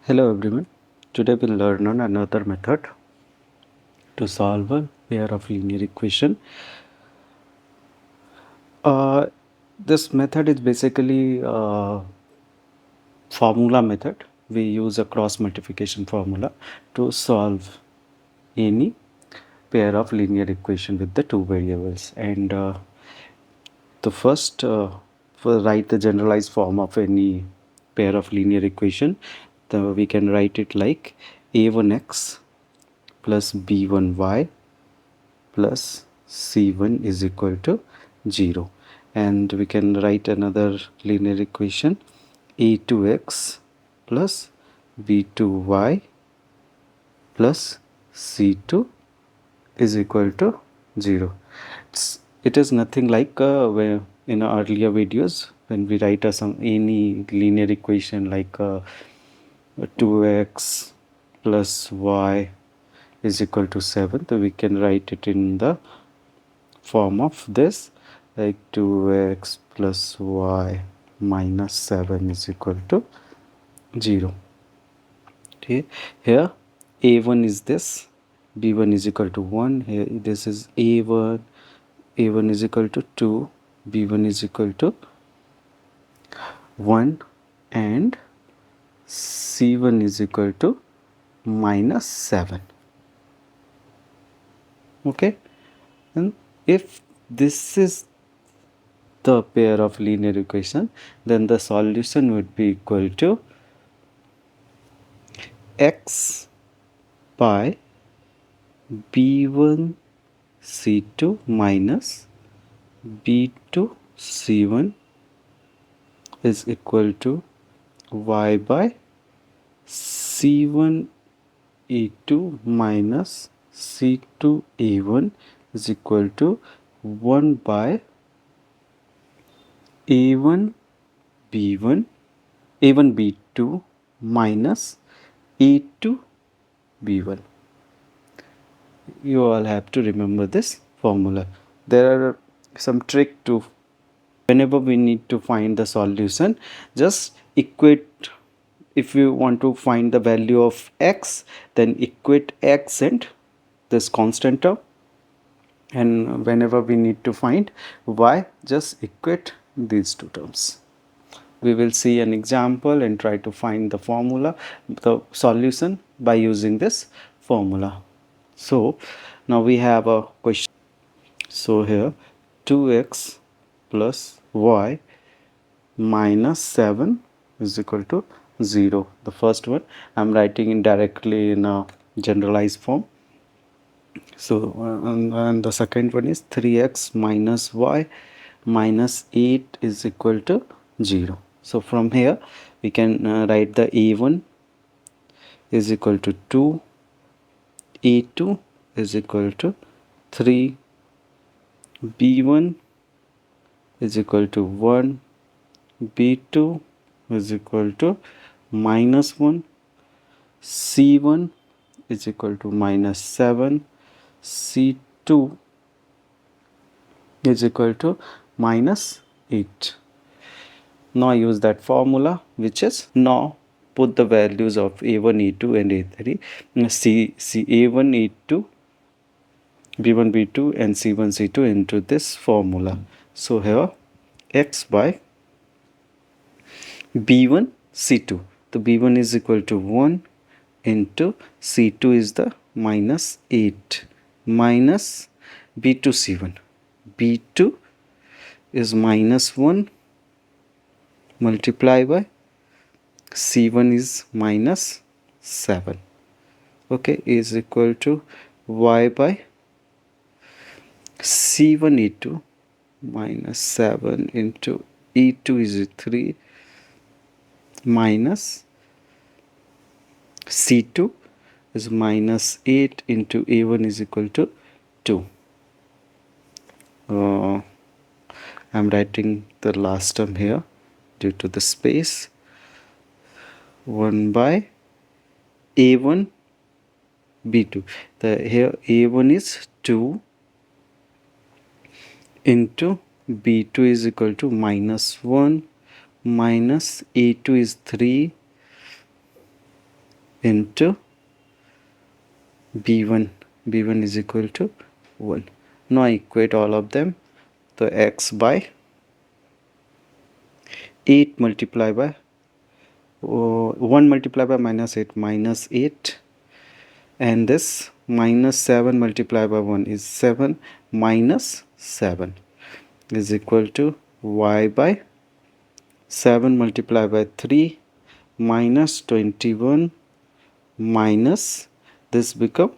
Hello everyone. Today we'll learn on another method to solve a pair of linear equation. This method is basically a formula method. We use a cross multiplication formula to solve any pair of linear equation with the two variables. And the first, write the generalized form of any pair of linear equation. We can write it like a1x plus b1y plus c1 is equal to 0, and we can write another linear equation a2x plus b2y plus c2 is equal to 0. It is nothing like where in our earlier videos when we write any linear equation like 2x plus y is equal to 7, so we can write it in the form of this, like 2x plus y minus 7 is equal to 0. Okay, here a1 is this, b1 is equal to 1, here this is a1 is equal to 2, b1 is equal to 1, and c1 is equal to minus 7. Okay, and if this is the pair of linear equation, then the solution would be equal to x by b1 c2 minus b2 c1 is equal to y by c1 a2 minus c2 a1 is equal to 1 by a1 b1 a1 b2 minus a2 b1. You all have to remember this formula. There are some trick to, whenever we need to find the solution, just equate. If you want to find the value of x, then equate x and this constant term, and whenever we need to find y, just equate these two terms. We will see an example and try to find the solution by using this formula. So now we have a question. So here 2x plus y minus 7 is equal to 0. The first one I'm writing in directly in a generalized form. So and the second one is 3x minus y minus 8 is equal to 0. So from here we can write the a1 is equal to 2, a2 is equal to 3, b1 is equal to 1, b2 is equal to minus 1, c1 is equal to minus 7, c2 is equal to minus 8. Now use that formula, which is, now put the values of a1 a2 and a3 a1 a2 b1 b2 and c1 c2 into this formula. So here x by b1 c2, the b1 is equal to 1 into c2 is the minus 8 minus b2 c1, b2 is minus 1 multiply by c1 is minus 7, okay, is equal to y by c1 e2 minus 7 into e2 is 3 minus c2 is minus 8 into a1 is equal to 2. I'm writing the last term here due to the space. 1 by a1 b2, here a1 is 2 into b2 is equal to minus 1 minus a2 is 3 into b1. b1 is equal to 1. Now equate all of them. So x by 8 multiplied by 1 multiplied by minus 8, minus 8, and this minus 7 multiplied by 1 is 7, minus 7 is equal to y by 7 multiplied by 3 minus 21 minus this become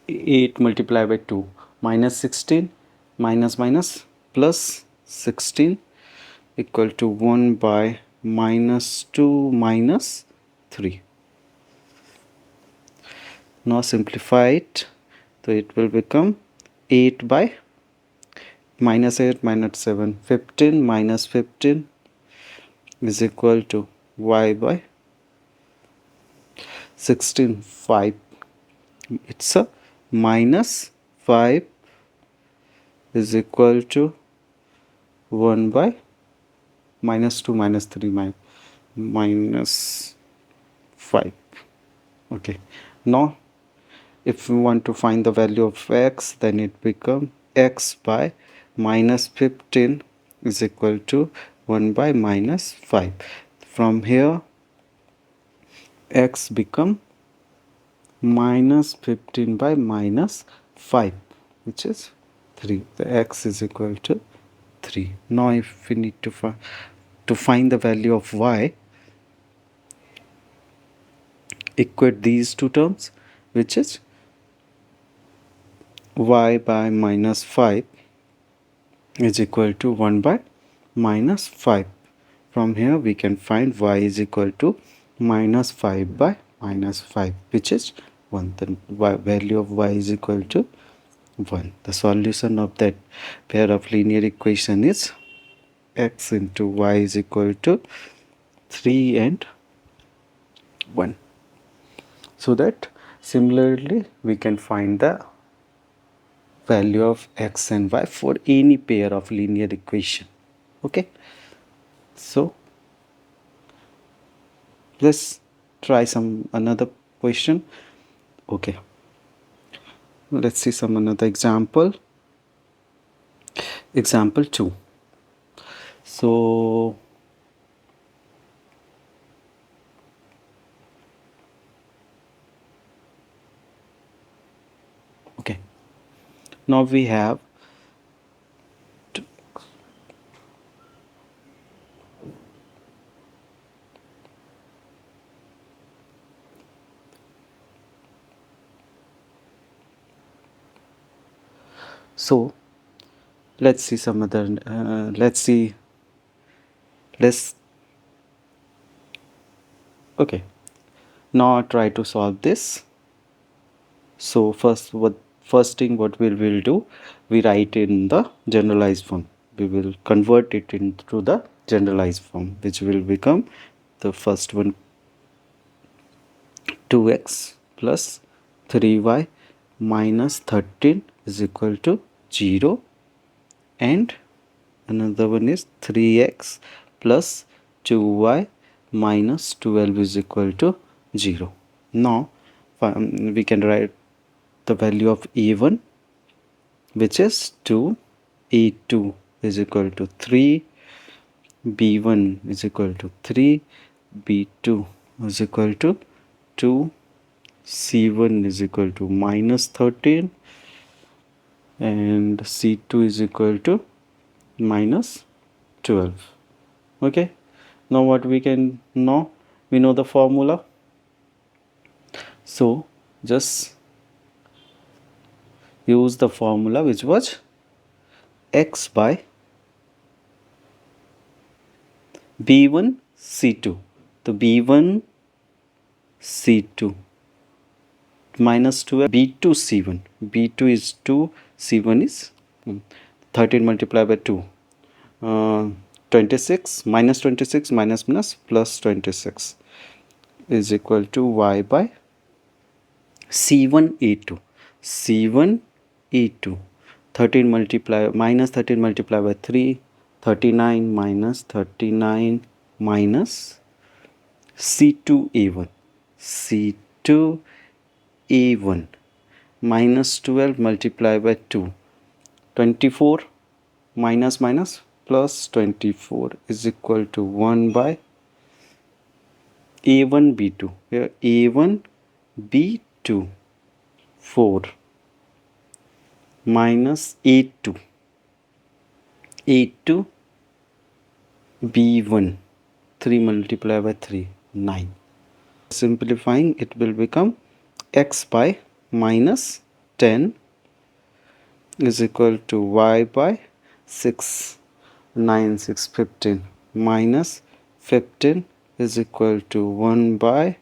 8 multiplied by 2 minus 16 minus minus plus 16 equal to 1 by minus 2 minus 3. Now simplify it, so it will become 8 by minus 8 minus 7, 15 minus 15 is equal to y by 16, 5. It's a minus 5 is equal to 1 by minus 2 minus 3 minus 5. Okay, now if we want to find the value of x, then it become x by minus 15 is equal to 1 by minus 5. From here x become minus 15 by minus 5, which is 3. The x is equal to 3. Now if we need to find the value of y, equate these two terms, which is y by minus 5 is equal to 1 by minus 5. From here we can find y is equal to minus 5 by minus 5, which is 1. The value of y is equal to 1. The solution of that pair of linear equation is x into y is equal to 3 and 1. So that similarly we can find the value of x and y for any pair of linear equation. Okay, so let's try some another question. Okay, let's see some another example. Example 2. So okay, now we have so let's see some other let's okay, now try to solve this. So first thing what we will do, we write in the generalized form. We will convert it into the generalized form, which will become the first one 2x plus 3y minus 13 is equal to 0, and another one is 3x plus 2y minus 12 is equal to 0. Now we can write the value of a1, which is 2, a2 is equal to 3, b1 is equal to 3, b2 is equal to 2, c1 is equal to minus 13, and c2 is equal to minus 12. Okay, now what we can know, we know the formula, so just use the formula, which was x by b1 c2. So b1 c2 minus 2 b2 c1. b2 is 2, c1 is 13 multiplied by 2, 26 minus 26 minus minus plus 26 is equal to y by c1 a2. c1 a2 13 multiplied minus 13 multiplied by 3, 39 minus 39 minus c2 a1. C2 A1 minus 12 multiplied by 2. 24 minus minus plus 24 is equal to 1 by A1 B2. Here A1 B2 4 minus A2 A2 B1 3 multiplied by 3 9. Simplifying, it will become x by minus 10 is equal to y by 6 9 6 15 minus 15 is equal to 1 by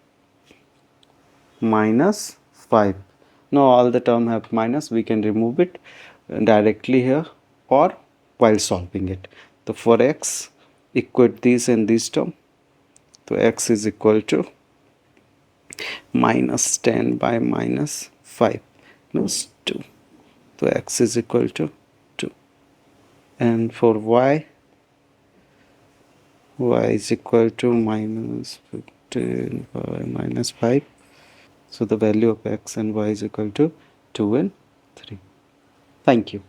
minus 5. Now all the term have minus, we can remove it directly here or while solving it. So for x, equate these and this term. So x is equal to minus 10 by minus 5 plus 2. So x is equal to 2. And for y is equal to minus 15 by minus 5. So the value of x and y is equal to 2 and 3. Thank you.